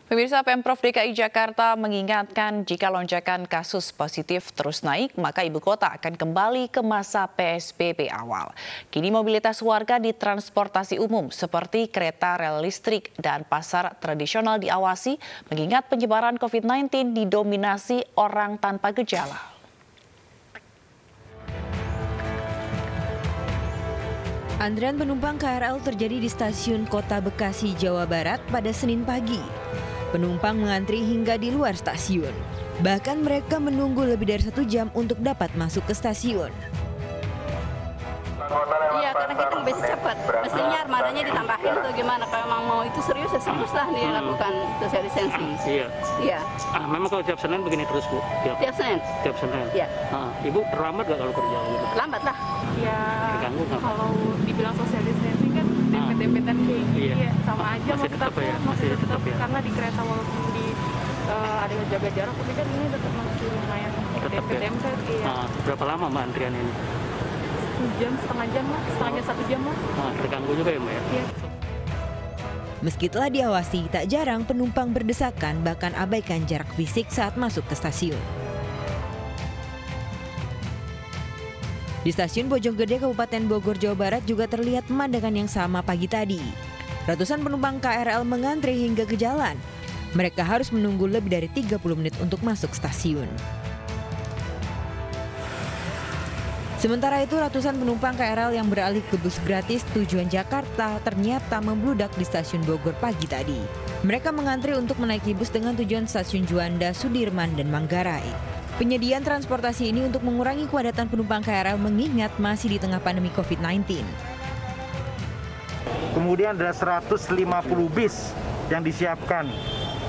Pemirsa, Pemprov DKI Jakarta mengingatkan jika lonjakan kasus positif terus naik, maka ibu kota akan kembali ke masa PSBB awal. Kini mobilitas warga di transportasi umum seperti kereta rel listrik dan pasar tradisional diawasi, mengingat penyebaran COVID-19 didominasi orang tanpa gejala. Antrean penumpang KRL terjadi di stasiun Kota Bekasi, Jawa Barat pada Senin pagi. Penumpang mengantri hingga di luar stasiun. Bahkan mereka menunggu lebih dari 1 jam untuk dapat masuk ke stasiun. Iya, karena kita lebih cepat. Mestinya armadanya ditambahin atau gimana? Kalau memang mau itu serius, ya serius lah dilakukan social distancing. Iya. Memang kalau tiap Senin begini terus, Bu? Tiap Senin? Tiap Senin? Iya. Ibu terlambat nggak kalau kerja? Gitu? Lambat lah. Ya, terganggu nggak? kalau dibilang social distancing kan dempet-dempetan kayak gini, Iya. sama aja Masih tetap ya? masih tetap ya? karena di kereta walaupun di ada jaga jarak, tapi kan ini tetap masih lumayan dempet-dempet. Iya. Berapa lama Mbak antrian ini? 1 jam, setengah jam lah, setengahnya 1 jam lah. Terganggu juga ya Mbak ya? Iya. Meski telah diawasi, tak jarang penumpang berdesakan bahkan abaikan jarak fisik saat masuk ke stasiun. Di stasiun Bojonggede, Kabupaten Bogor, Jawa Barat juga terlihat pemandangan yang sama pagi tadi. Ratusan penumpang KRL mengantri hingga ke jalan. Mereka harus menunggu lebih dari 30 menit untuk masuk stasiun. Sementara itu, ratusan penumpang KRL yang beralih ke bus gratis tujuan Jakarta ternyata membludak di stasiun Bogor pagi tadi. Mereka mengantri untuk menaiki bus dengan tujuan stasiun Juanda, Sudirman, dan Manggarai. Penyediaan transportasi ini untuk mengurangi kepadatan penumpang KRL mengingat masih di tengah pandemi COVID-19. Kemudian ada 150 bis yang disiapkan.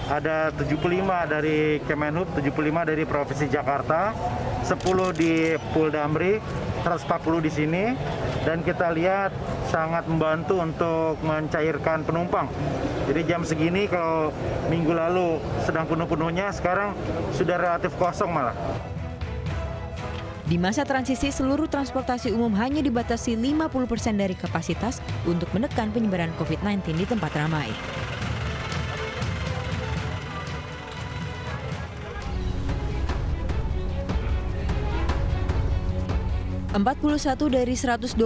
Ada 75 dari Kemenhub, 75 dari Provinsi Jakarta, 10 di Polda Amri, 140 di sini. Dan kita lihat sangat membantu untuk mencairkan penumpang. Jadi jam segini kalau minggu lalu sedang penuh-penuhnya, sekarang sudah relatif kosong malah. Di masa transisi, seluruh transportasi umum hanya dibatasi 50% dari kapasitas untuk menekan penyebaran COVID-19 di tempat ramai. ...41 dari 124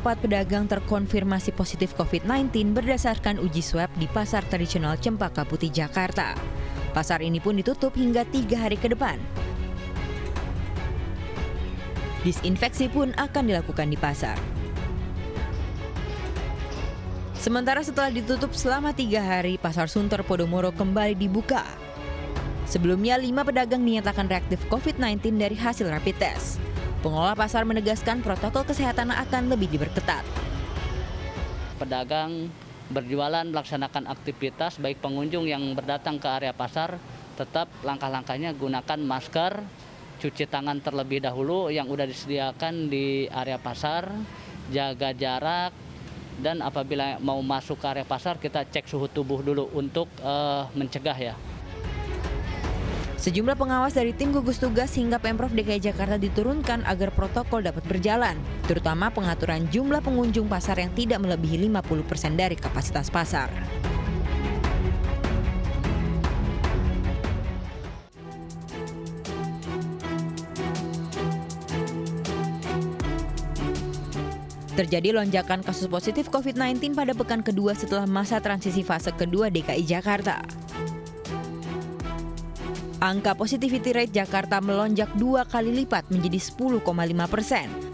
pedagang terkonfirmasi positif COVID-19 berdasarkan uji swab di Pasar Tradisional Cempaka Putih, Jakarta. Pasar ini pun ditutup hingga 3 hari ke depan. Disinfeksi pun akan dilakukan di pasar. Sementara setelah ditutup selama 3 hari, Pasar Sunter Podomoro kembali dibuka. Sebelumnya 5 pedagang dinyatakan reaktif COVID-19 dari hasil rapid test. Pengelola pasar menegaskan protokol kesehatan akan lebih diperketat. Pedagang berjualan melaksanakan aktivitas, baik pengunjung yang berdatang ke area pasar, tetap langkah-langkahnya gunakan masker, cuci tangan terlebih dahulu yang sudah disediakan di area pasar, jaga jarak, dan apabila mau masuk ke area pasar kita cek suhu tubuh dulu untuk mencegah ya. Sejumlah pengawas dari tim gugus tugas hingga Pemprov DKI Jakarta diturunkan agar protokol dapat berjalan, terutama pengaturan jumlah pengunjung pasar yang tidak melebihi 50% dari kapasitas pasar. Terjadi lonjakan kasus positif COVID-19 pada pekan kedua setelah masa transisi fase kedua DKI Jakarta. Angka positivity rate Jakarta melonjak 2 kali lipat menjadi 10,5%.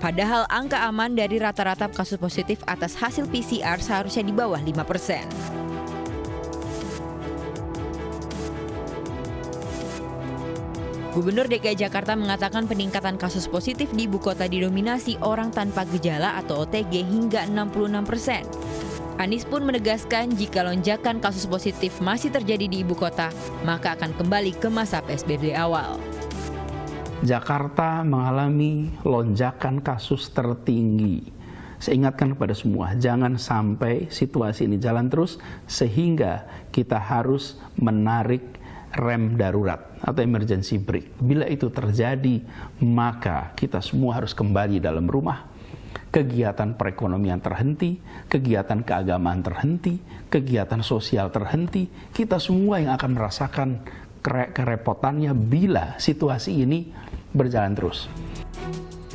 Padahal angka aman dari rata-rata kasus positif atas hasil PCR seharusnya di bawah 5%. Gubernur DKI Jakarta mengatakan peningkatan kasus positif di ibu kota didominasi orang tanpa gejala atau OTG hingga 66%. Anies pun menegaskan jika lonjakan kasus positif masih terjadi di ibu kota, maka akan kembali ke masa PSBB awal. Jakarta mengalami lonjakan kasus tertinggi. Saya ingatkan kepada semua, jangan sampai situasi ini jalan terus sehingga kita harus menarik rem darurat atau emergency brake. Bila itu terjadi, maka kita semua harus kembali dalam rumah. kegiatan perekonomian terhenti, kegiatan keagamaan terhenti, kegiatan sosial terhenti. Kita semua yang akan merasakan kerepotannya bila situasi ini berjalan terus.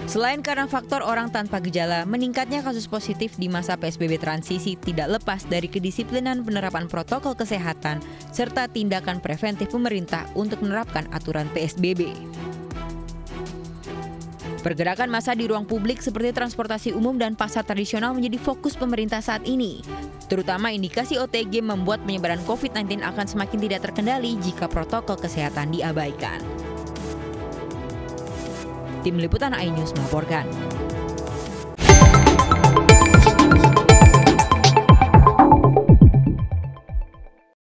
Selain karena faktor orang tanpa gejala, meningkatnya kasus positif di masa PSBB transisi tidak lepas dari kedisiplinan penerapan protokol kesehatan serta tindakan preventif pemerintah untuk menerapkan aturan PSBB. Pergerakan massa di ruang publik seperti transportasi umum dan pasar tradisional menjadi fokus pemerintah saat ini. Terutama indikasi OTG membuat penyebaran COVID-19 akan semakin tidak terkendali jika protokol kesehatan diabaikan. Tim Liputan iNews melaporkan.